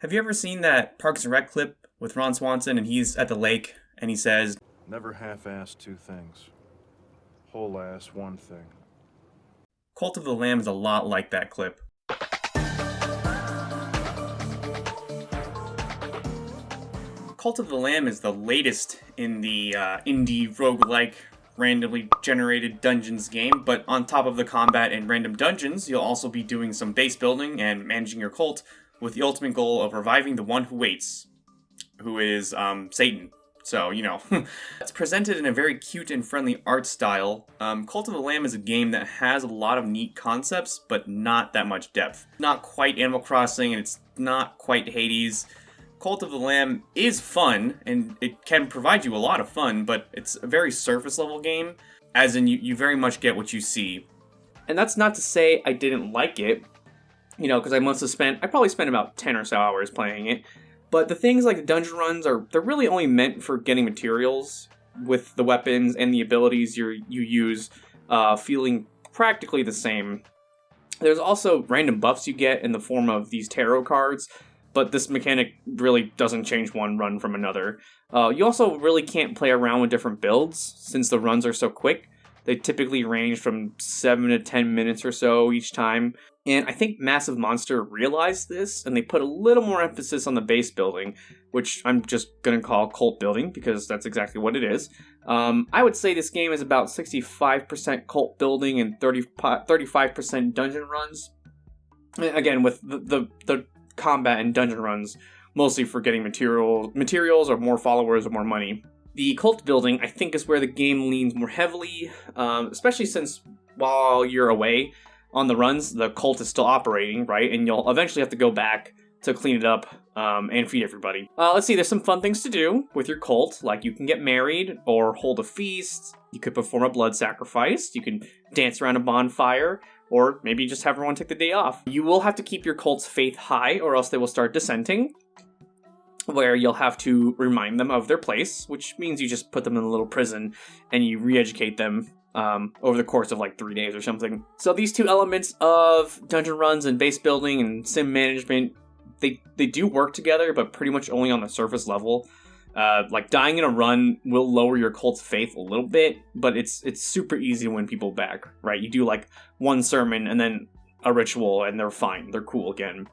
Have you ever seen that Parks and Rec clip with Ron Swanson and he's at the lake and he says, Never half-ass two things. Whole-ass one thing. Cult of the Lamb is a lot like that clip. Cult of the Lamb is the latest in the indie roguelike randomly generated dungeons game, but on top of the combat and random dungeons, you'll also be doing some base building and managing your cult with the ultimate goal of reviving the one who waits, who is Satan. So, it's presented in a very cute and friendly art style. Cult of the Lamb is a game that has a lot of neat concepts, but not that much depth. Not quite Animal Crossing, and it's not quite Hades. Cult of the Lamb is fun, and it can provide you a lot of fun, but it's a very surface level game, as in you very much get what you see. And that's not to say I didn't like it, because I probably spent about 10 or so hours playing it. But the things like the dungeon runs they're really only meant for getting materials with the weapons and the abilities you use feeling practically the same. There's also random buffs you get in the form of these tarot cards, but this mechanic really doesn't change one run from another. You also really can't play around with different builds since the runs are so quick. They typically range from 7 to 10 minutes or so each time. And I think Massive Monster realized this, and they put a little more emphasis on the base building, which I'm just going to call cult building, because that's exactly what it is. I would say this game is about 65% cult building and 35% dungeon runs. Again, with the combat and dungeon runs, mostly for getting materials or more followers or more money. The cult building, I think, is where the game leans more heavily, especially since while you're away on the runs, the cult is still operating, right? And you'll eventually have to go back to clean it up and feed everybody. Let's see, there's some fun things to do with your cult, like you can get married or hold a feast, you could perform a blood sacrifice, you can dance around a bonfire, or maybe just have everyone take the day off. You will have to keep your cult's faith high, or else they will start dissenting, where you'll have to remind them of their place, which means you just put them in a little prison and you re-educate them over the course of like 3 days or something. So these two elements of dungeon runs and base building and sim management, they do work together, but pretty much only on the surface level. Like dying in a run will lower your cult's faith a little bit, but it's super easy to win people back, right? You do like one sermon and then a ritual and they're fine. They're cool again.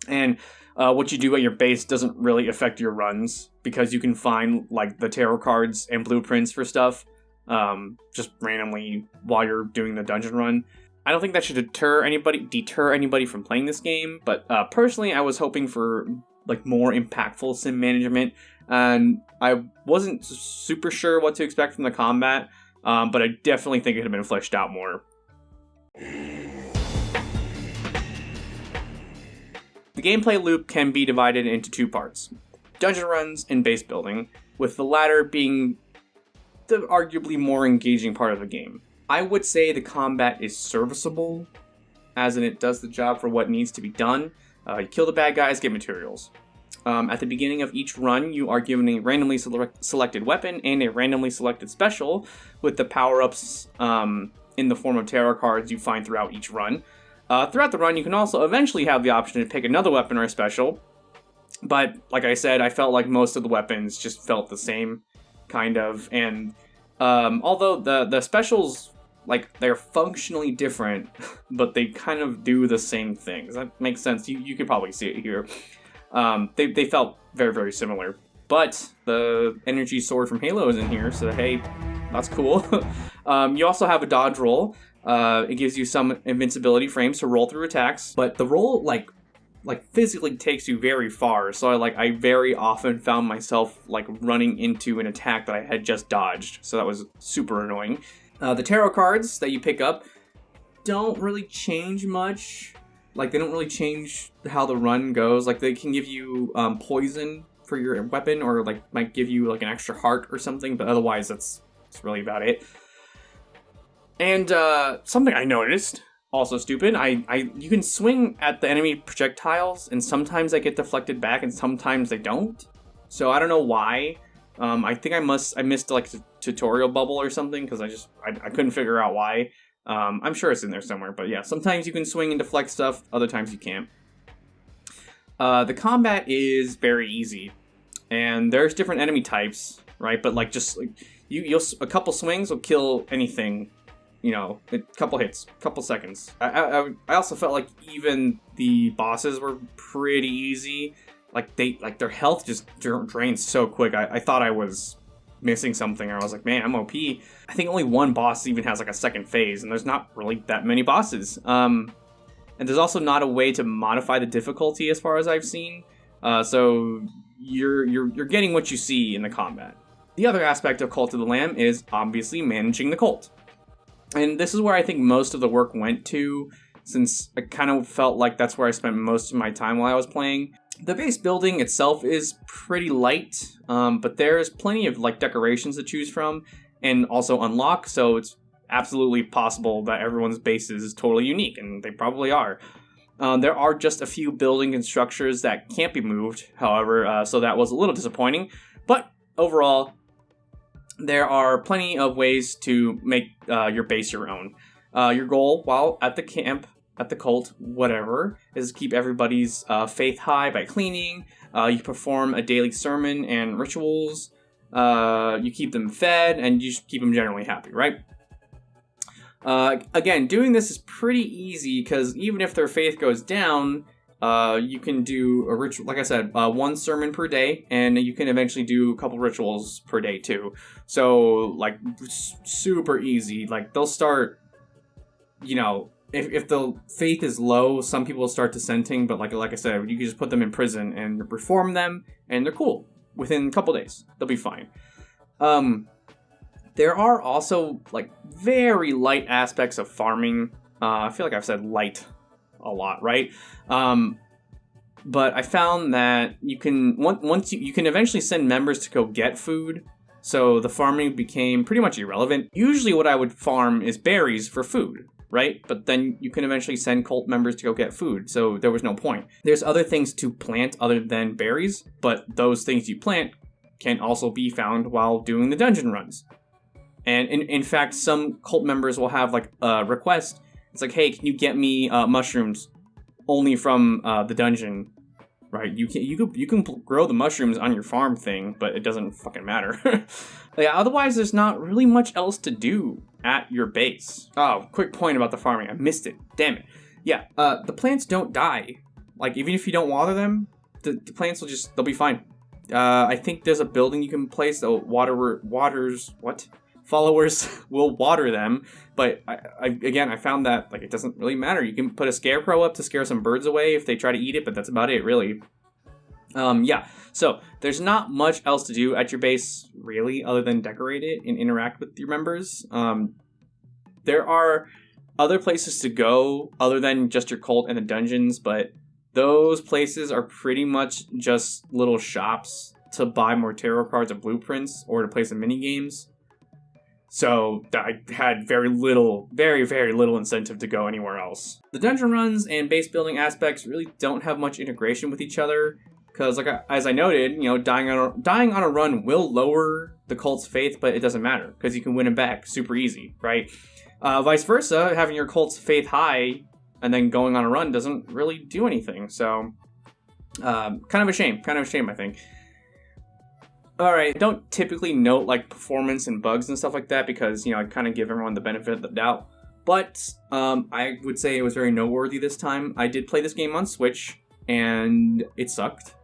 And what you do at your base doesn't really affect your runs, because you can find like the tarot cards and blueprints for stuff just randomly while you're doing the dungeon run. I don't think that should deter anybody from playing this game, but personally I was hoping for like more impactful sim management, and I wasn't super sure what to expect from the combat, but I definitely think it had been fleshed out more. The gameplay loop can be divided into two parts: dungeon runs and base building, with the latter being the arguably more engaging part of the game. I would say the combat is serviceable, as in it does the job for what needs to be done. You kill the bad guys, get materials. At the beginning of each run, you are given a randomly selected weapon and a randomly selected special, with the power-ups in the form of tarot cards you find throughout each run. Throughout the run, you can also eventually have the option to pick another weapon or a special, but like I said, I felt like most of the weapons just felt the same, kind of, and although the specials, like, they're functionally different, but they kind of do the same things. That makes sense. You could probably see it here. They felt very, very similar. But the energy sword from Halo is in here, so hey, that's cool. You also have a dodge roll. It gives you some invincibility frames to roll through attacks, but the roll, like physically takes you very far, so I very often found myself like running into an attack that I had just dodged, so that was super annoying. The tarot cards that you pick up don't really change much. Like, they don't really change how the run goes. Like, they can give you poison for your weapon, or like might give you like an extra heart or something, but otherwise that's really about it. And something I noticed, also stupid, you can swing at the enemy projectiles, and sometimes they get deflected back, and sometimes they don't. So I don't know why. I think I missed like a tutorial bubble or something, because I couldn't figure out why. I'm sure it's in there somewhere, but yeah, sometimes you can swing and deflect stuff, other times you can't. The combat is very easy, and there's different enemy types, right? But like just like you'll a couple swings will kill anything, you know, a couple hits, couple seconds. I also felt like even the bosses were pretty easy. Like their health just drains so quick. I thought I was missing something, or I was like, man, I'm OP. I think only one boss even has like a second phase, and there's not really that many bosses. And there's also not a way to modify the difficulty as far as I've seen. So you're getting what you see in the combat. The other aspect of Cult of the Lamb is obviously managing the cult. And this is where I think most of the work went to, since I kind of felt like that's where I spent most of my time while I was playing. The base building itself is pretty light, but there's plenty of like decorations to choose from and also unlock, so it's absolutely possible that everyone's base is totally unique, and they probably are. There are just a few building and structures that can't be moved, however, so that was a little disappointing. But overall, there are plenty of ways to make your base your own. Your goal while at the camp, at the cult, whatever, is to keep everybody's faith high by cleaning. You perform a daily sermon and rituals. You keep them fed, and you just keep them generally happy, right? Again, doing this is pretty easy because even if their faith goes down, you can do a ritual, like I said, one sermon per day, and you can eventually do a couple rituals per day too. So, like, super easy. Like, they'll start, you know, if the faith is low, some people will start dissenting, but like I said, you can just put them in prison and reform them, and they're cool. Within a couple days, they'll be fine. There are also, like, very light aspects of farming. I feel like I've said light a lot, right? But I found that you can, once you can eventually send members to go get food, so the farming became pretty much irrelevant. Usually what I would farm is berries for food, right? But then you can eventually send cult members to go get food, so there was no point. There's other things to plant other than berries, but those things you plant can also be found while doing the dungeon runs. And in fact, some cult members will have like a request. It's like, hey, can you get me mushrooms only from the dungeon? Right? You can grow the mushrooms on your farm thing, but it doesn't fucking matter. Yeah, otherwise, there's not really much else to do at your base. Oh, quick point about the farming. I missed it. Damn it. Yeah, the plants don't die. Like, even if you don't water them, the plants they'll be fine. I think there's a building you can place that followers will water them, but I found that, like, it doesn't really matter. You can put a scarecrow up to scare some birds away if they try to eat it, but that's about it, really. Yeah, so there's not much else to do at your base, really, other than decorate it and interact with your members. There are other places to go other than just your cult and the dungeons, but those places are pretty much just little shops to buy more tarot cards and blueprints or to play some mini games. So I had very little incentive to go anywhere else. The dungeon runs and base building aspects really don't have much integration with each other, because as I noted, you know, dying on a run will lower the cult's faith, but it doesn't matter because you can win it back super easy, right? Vice versa, having your cult's faith high and then going on a run doesn't really do anything. So kind of a shame, I think. Alright, I don't typically note, like, performance and bugs and stuff like that because, you know, I kind of give everyone the benefit of the doubt. But I would say it was very noteworthy this time. I did play this game on Switch, and it sucked.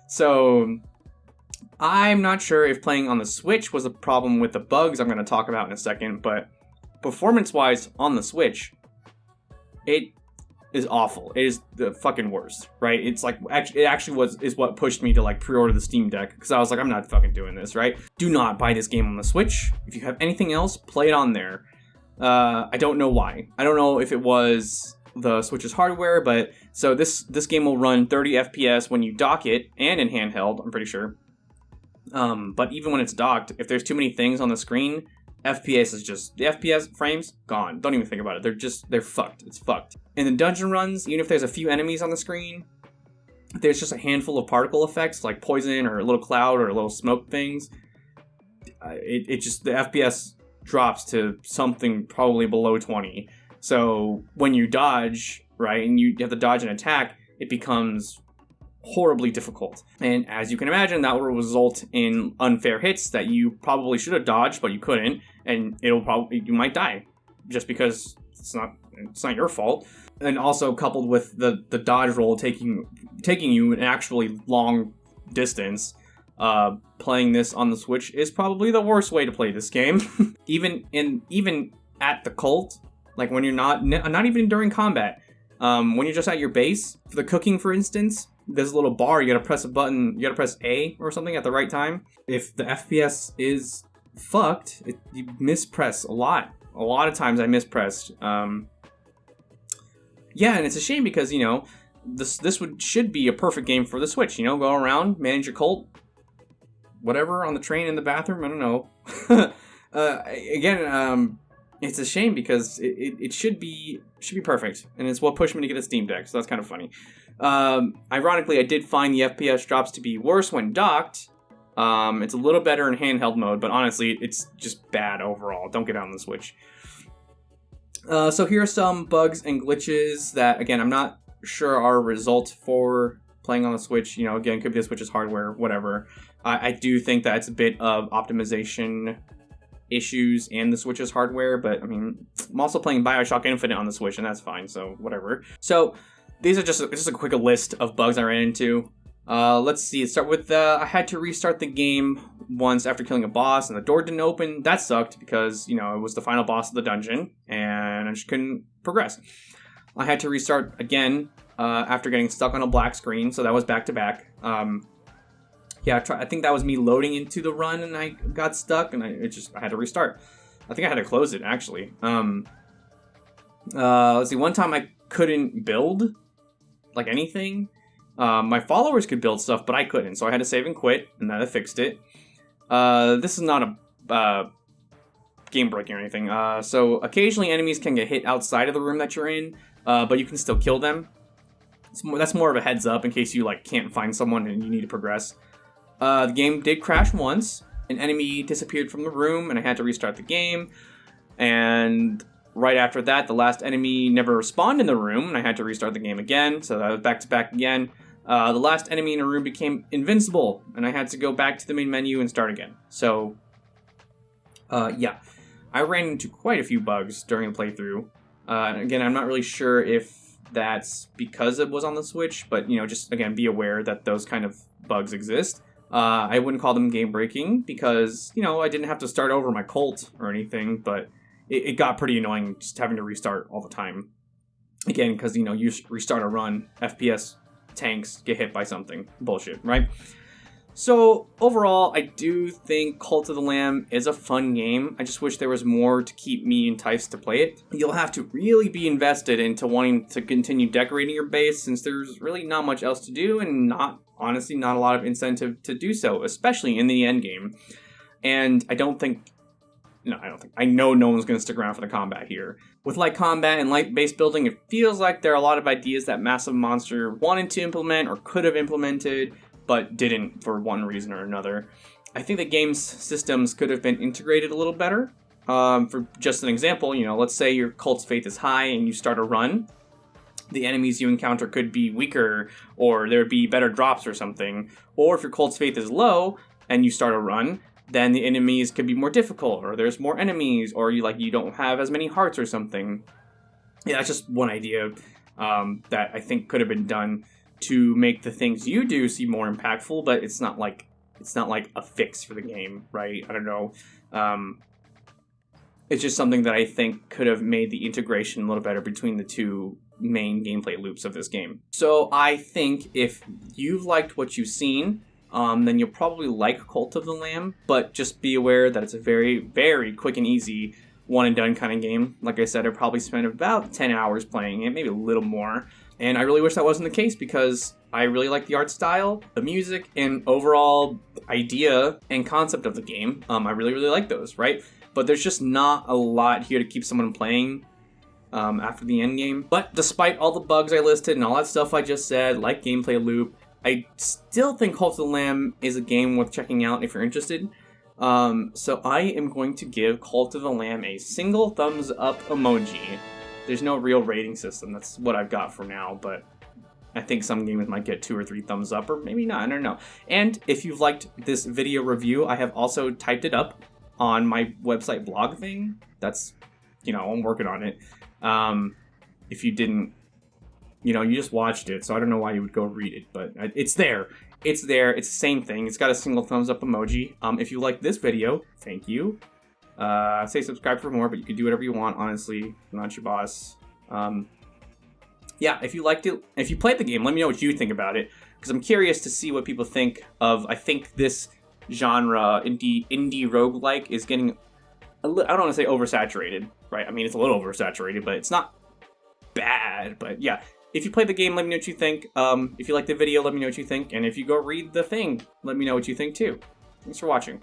So I'm not sure if playing on the Switch was a problem with the bugs I'm going to talk about in a second, but performance-wise on the Switch, it is awful. It is the fucking worst, right? It's like, it actually is what pushed me to, like, pre-order the Steam Deck, because I was like, I'm not fucking doing this, right? Do not buy this game on the Switch. If you have anything else, play it on there. I don't know why. I don't know if it was the Switch's hardware, but so this game will run 30 FPS when you dock it, and in handheld, I'm pretty sure. But even when it's docked, if there's too many things on the screen, FPS is just, the FPS frames, gone. Don't even think about it. They're fucked. It's fucked. In the dungeon runs, even if there's a few enemies on the screen, there's just a handful of particle effects, like poison or a little cloud or little smoke things. It just, the FPS drops to something probably below 20. So when you dodge, right, and you have to dodge an attack, it becomes horribly difficult. And as you can imagine, that will result in unfair hits that you probably should have dodged, but you couldn't, and you might die just because it's not your fault. And also coupled with the dodge roll taking you an actually long distance, playing this on the Switch is probably the worst way to play this game. even at the cult, like when you're not even during combat, when you're just at your base for the cooking, for instance, there's a little bar, you gotta press a button, you gotta press A or something at the right time. If the FPS is fucked, you mispress a lot of times. I mispressed. Yeah, and it's a shame because, you know, this should be a perfect game for the Switch. You know, go around, manage your cult, whatever, on the train, in the bathroom, I don't know. It's a shame because it should be perfect, and it's what pushed me to get a Steam Deck, so that's kind of funny. Ironically, I did find the FPS drops to be worse when docked. It's a little better in handheld mode, but honestly, it's just bad overall. Don't get it on the Switch. So here are some bugs and glitches that, again, I'm not sure are a result for playing on the Switch. You know, again, could be the Switch's hardware, whatever. I do think that it's a bit of optimization issues and the Switch's hardware, but I mean, I'm also playing BioShock Infinite on the Switch, and that's fine, so whatever. So these are just a quick list of bugs I ran into. Let's see, start with, I had to restart the game once after killing a boss, and the door didn't open. That sucked because, you know, it was the final boss of the dungeon, and I just couldn't progress. I had to restart again after getting stuck on a black screen, so that was back to back. Yeah, I think that was me loading into the run, and I got stuck, and I had to restart. I think I had to close it, actually. Let's see, one time I couldn't build, like, anything. My followers could build stuff, but I couldn't, so I had to save and quit, and then I fixed it. This is not a game breaking or anything. So occasionally enemies can get hit outside of the room that you're in, but you can still kill them. That's more of a heads up in case you like can't find someone and you need to progress. The game did crash once. An enemy disappeared from the room, and I had to restart the game. And right after that, the last enemy never respawned in the room, and I had to restart the game again. So that was back to back again. The last enemy in a room became invincible, and I had to go back to the main menu and start again. So, yeah. I ran into quite a few bugs during the playthrough. Again, I'm not really sure if that's because it was on the Switch, but, you know, just, again, be aware that those kind of bugs exist. I wouldn't call them game-breaking because, you know, I didn't have to start over my cult or anything, but it got pretty annoying just having to restart all the time. Again, because, you know, you restart a run, FPS tanks get hit by something. Bullshit, right? So, overall, I do think Cult of the Lamb is a fun game. I just wish there was more to keep me enticed to play it. You'll have to really be invested into wanting to continue decorating your base, since there's really not much else to do, and honestly, not a lot of incentive to do so, especially in the endgame. And I know no one's going to stick around for the combat here. With light combat and light base building, it feels like there are a lot of ideas that Massive Monster wanted to implement or could have implemented, but didn't for one reason or another. I think the game's systems could have been integrated a little better. For just an example, you know, let's say your cult's faith is high and you start a run. The enemies you encounter could be weaker, or there would be better drops or something. Or if your cult's faith is low and you start a run, then the enemies could be more difficult, or there's more enemies, or you don't have as many hearts or something. Yeah, that's just one idea that I think could have been done to make the things you do seem more impactful, but it's not like a fix for the game, right? I don't know. It's just something that I think could have made the integration a little better between the two main gameplay loops of this game. So I think if you've liked what you've seen, then you'll probably like Cult of the Lamb, but just be aware that it's a very, very quick and easy one and done kind of game. Like I said, I probably spent about 10 hours playing it, maybe a little more. And I really wish that wasn't the case because I really like the art style, the music, and overall idea and concept of the game. I really, really like those, right? But there's just not a lot here to keep someone playing after the end game. But despite all the bugs I listed and all that stuff I just said, like gameplay loop, I still think Cult of the Lamb is a game worth checking out if you're interested. So I am going to give Cult of the Lamb a single thumbs up emoji. There's no real rating system. That's what I've got for now, but I think some games might get 2 or 3 thumbs up, or maybe not, I don't know. And if you've liked this video review, I have also typed it up on my website blog thing. That's, I'm working on it. If you didn't, you just watched it, so I don't know why you would go read it, but it's there. It's there. It's the same thing. It's got a single thumbs up emoji. If you like this video, thank you. Say subscribe for more, but you can do whatever you want, honestly. I'm not your boss. Yeah, if you liked it, if you played the game, let me know what you think about it, because I'm curious to see what people think of. I think this genre, indie roguelike, is getting I don't want to say oversaturated, right? I mean, it's a little oversaturated, but it's not bad. But yeah, if you play the game, let me know what you think. If you like the video, let me know what you think. And if you go read the thing, let me know what you think too. Thanks for watching.